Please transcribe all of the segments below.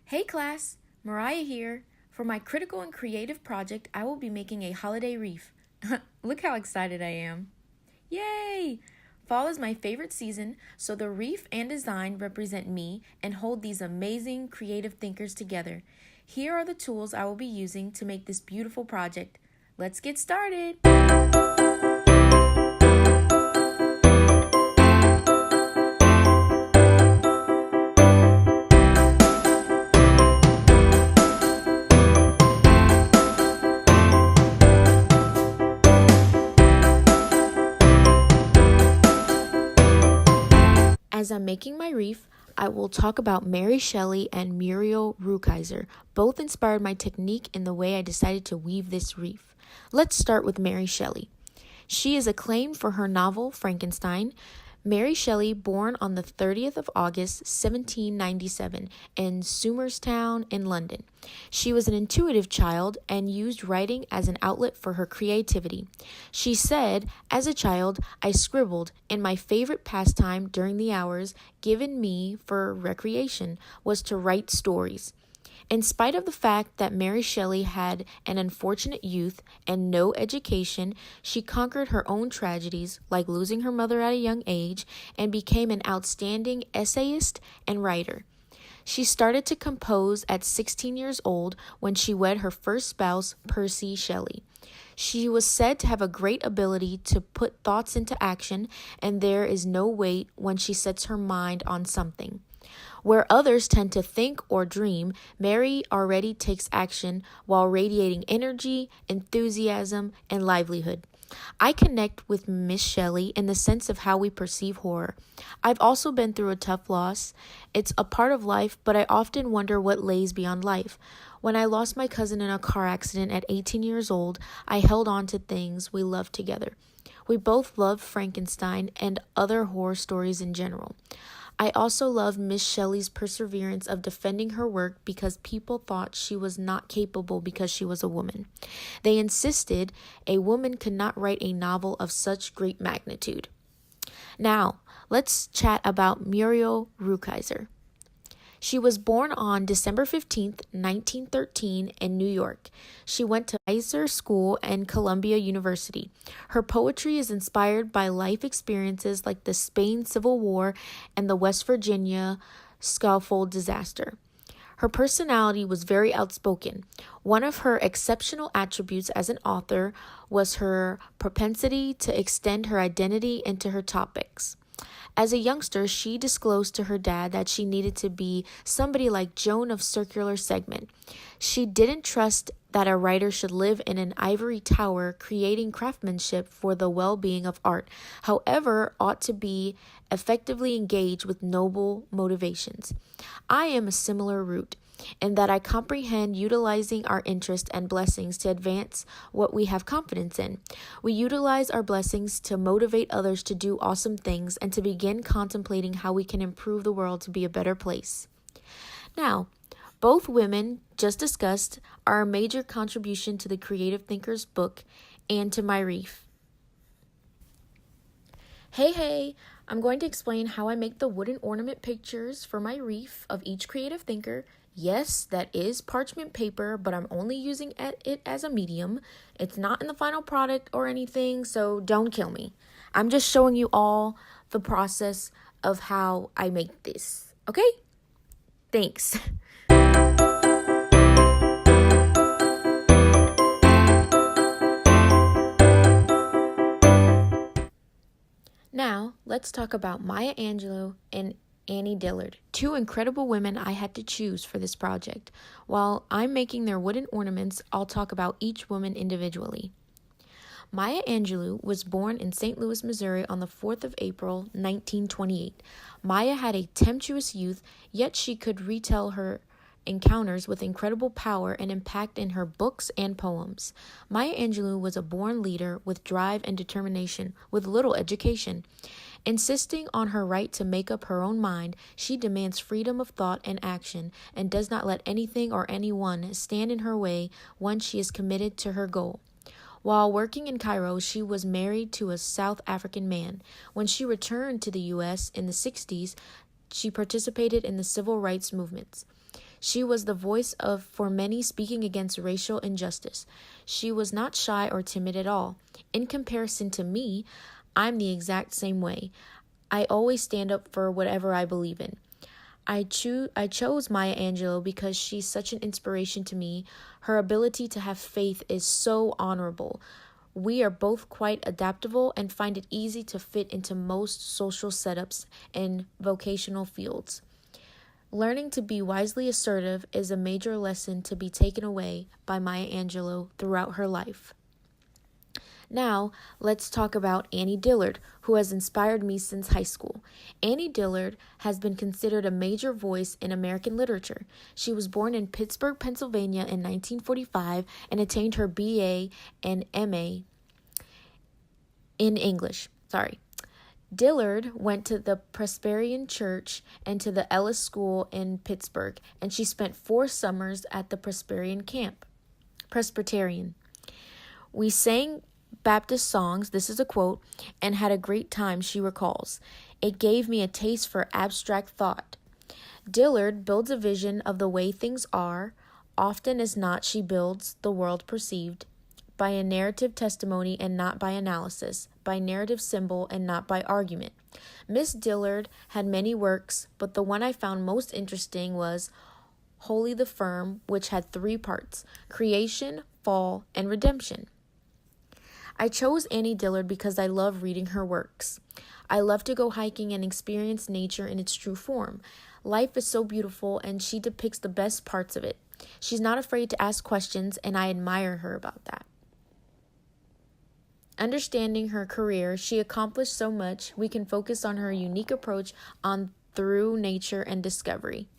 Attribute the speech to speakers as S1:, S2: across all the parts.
S1: Hey class, Mariah here. For my critical and creative project, I will be making a holiday wreath. Look how excited I am. Yay! Fall is my favorite season, so the wreath and design represent me and hold these amazing creative thinkers together. Here are the tools I will be using to make this beautiful project. Let's get started! As I'm making my wreath, I will talk about Mary Shelley and Muriel Rukeyser. Both inspired my technique in the way I decided to weave this wreath. Let's start with Mary Shelley. She is acclaimed for her novel Frankenstein. Mary Shelley, born on the 30th of August, 1797, in Somerstown in London. She was an intuitive child and used writing as an outlet for her creativity. She said, "As a child, I scribbled, and my favorite pastime during the hours given me for recreation was to write stories." In spite of the fact that Mary Shelley had an unfortunate youth and no education, she conquered her own tragedies, like losing her mother at a young age, and became an outstanding essayist and writer. She started to compose at 16 years old when she wed her first spouse, Percy Shelley. She was said to have a great ability to put thoughts into action, and there is no weight when she sets her mind on something. Where others tend to think or dream, Mary already takes action while radiating energy, enthusiasm, and livelihood. I connect with Miss Shelley in the sense of how we perceive horror. I've also been through a tough loss. It's a part of life, but I often wonder what lays beyond life. When I lost my cousin in a car accident at 18 years old, I held on to things we loved together. We both loved Frankenstein and other horror stories in general. I also loved Miss Shelley's perseverance of defending her work because people thought she was not capable because she was a woman. They insisted a woman could not write a novel of such great magnitude. Now, let's chat about Muriel Rukeyser. She was born on December 15th, 1913, in New York. She went to Kaiser School and Columbia University. Her poetry is inspired by life experiences like the Spain Civil War and the West Virginia scaffold disaster. Her personality was very outspoken. One of her exceptional attributes as an author was her propensity to extend her identity into her topics. As a youngster, she disclosed to her dad that she needed to be somebody like Joan of Circular Segment. She didn't trust that a writer should live in an ivory tower creating craftsmanship for the well-being of art, however, ought to be effectively engaged with noble motivations. I am a similar route in that I comprehend utilizing our interest and blessings to advance what we have confidence in. We utilize our blessings to motivate others to do awesome things and to begin contemplating how we can improve the world to be a better place. Now, both women, just discussed, are a major contribution to the Creative Thinkers book and to my wreath. Hey, I'm going to explain how I make the wooden ornament pictures for my wreath of each creative thinker. Yes, that is parchment paper, but I'm only using it as a medium. It's not in the final product or anything, so don't kill me. I'm just showing you all the process of how I make this, okay? Thanks. Now, let's talk about Maya Angelou and Annie Dillard, two incredible women I had to choose for this project. While I'm making their wooden ornaments, I'll talk about each woman individually. Maya Angelou was born in St. Louis, Missouri on the 4th of April, 1928. Maya had a tempestuous youth, yet she could retell her encounters with incredible power and impact in her books and poems. Maya Angelou was a born leader with drive and determination, with little education. Insisting on her right to make up her own mind, she demands freedom of thought and action and does not let anything or anyone stand in her way once she is committed to her goal. While working in Cairo, she was married to a South African man. When she returned to the U.S. in the 60s, she participated in the civil rights movements. She was the voice for many speaking against racial injustice. She was not shy or timid at all. In comparison to me, I'm the exact same way. I always stand up for whatever I believe in. I chose Maya Angelou because she's such an inspiration to me. Her ability to have faith is so honorable. We are both quite adaptable and find it easy to fit into most social setups and vocational fields. Learning to be wisely assertive is a major lesson to be taken away by Maya Angelou throughout her life. Now, let's talk about Annie Dillard, who has inspired me since high school. Annie Dillard has been considered a major voice in American literature. She was born in Pittsburgh, Pennsylvania in 1945 and attained her BA and MA in English. Dillard went to the Presbyterian Church and to the Ellis School in Pittsburgh, and she spent 4 summers at the Presbyterian. We sang Baptist songs, this is a quote, and had a great time, she recalls. It gave me a taste for abstract thought. Dillard builds a vision of the way things are. Often as not, she builds the world perceived by a narrative testimony and not by analysis, by narrative symbol and not by argument. Miss Dillard had many works, but the one I found most interesting was Holy the Firm, which had 3 parts: creation, fall, and redemption. I chose Annie Dillard because I love reading her works. I love to go hiking and experience nature in its true form. Life is so beautiful, and she depicts the best parts of it. She's not afraid to ask questions, and I admire her about that. Understanding her career, she accomplished so much. We can focus on her unique approach through nature and discovery.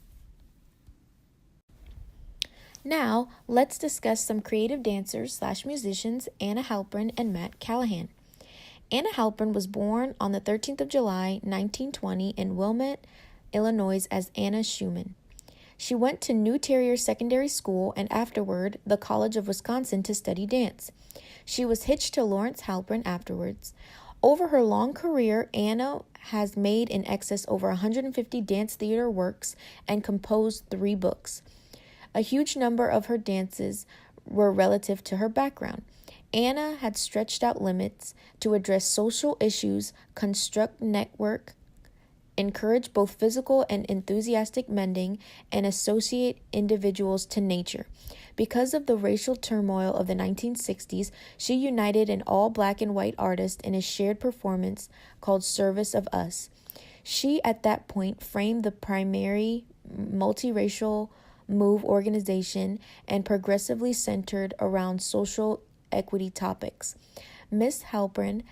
S1: Now, let's discuss some creative dancers/musicians, Anna Halpern and Matt Callahan. Anna Halpern was born on the 13th of July, 1920 in Wilmette, Illinois as Anna Schumann. She went to New Terrier Secondary School and afterward the College of Wisconsin to study dance. She was hitched to Lawrence Halpern afterwards. Over her long career, Anna has made in excess over 150 dance theater works and composed 3 books. A huge number of her dances were relative to her background. Anna had stretched out limits to address social issues, construct network, encourage both physical and enthusiastic mending, and associate individuals to nature. Because of the racial turmoil of the 1960s, she united an all-black and white artist in a shared performance called Service of Us. She, at that point, framed the primary multiracial MOVE organization and progressively centered around social equity topics. Miss Halpern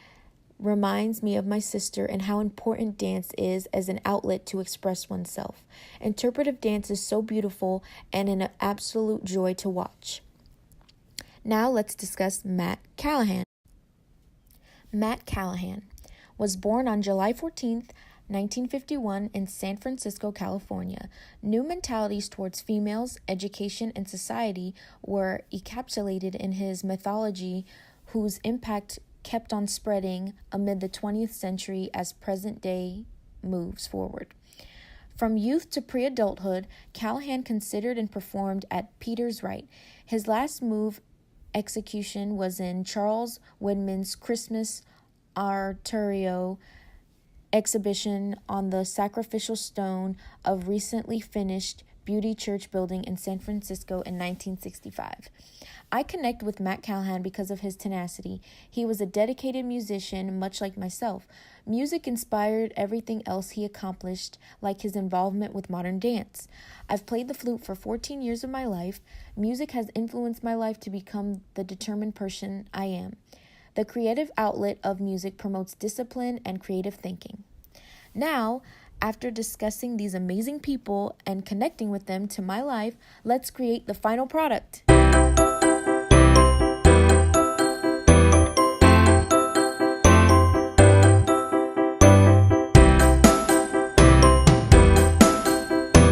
S1: reminds me of my sister and how important dance is as an outlet to express oneself. Interpretive dance is so beautiful and an absolute joy to watch. Now let's discuss Matt Callahan. Matt Callahan was born on July 14th, 1951 in San Francisco, California. New mentalities towards females, education, and society were encapsulated in his mythology, whose impact kept on spreading amid the 20th century as present day moves forward. From youth to pre-adulthood, Callahan considered and performed at Peter's Right. His last move execution was in Charles Widman's Christmas Oratorio exhibition on the sacrificial stone of recently finished Beauty Church building in San Francisco in 1965. I connect with Matt Callahan because of his tenacity. He was a dedicated musician, much like myself. Music inspired everything else he accomplished, like his involvement with modern dance. I've played the flute for 14 years of my life. Music has influenced my life to become the determined person I am. The creative outlet of music promotes discipline and creative thinking. Now, after discussing these amazing people and connecting with them to my life, let's create the final product.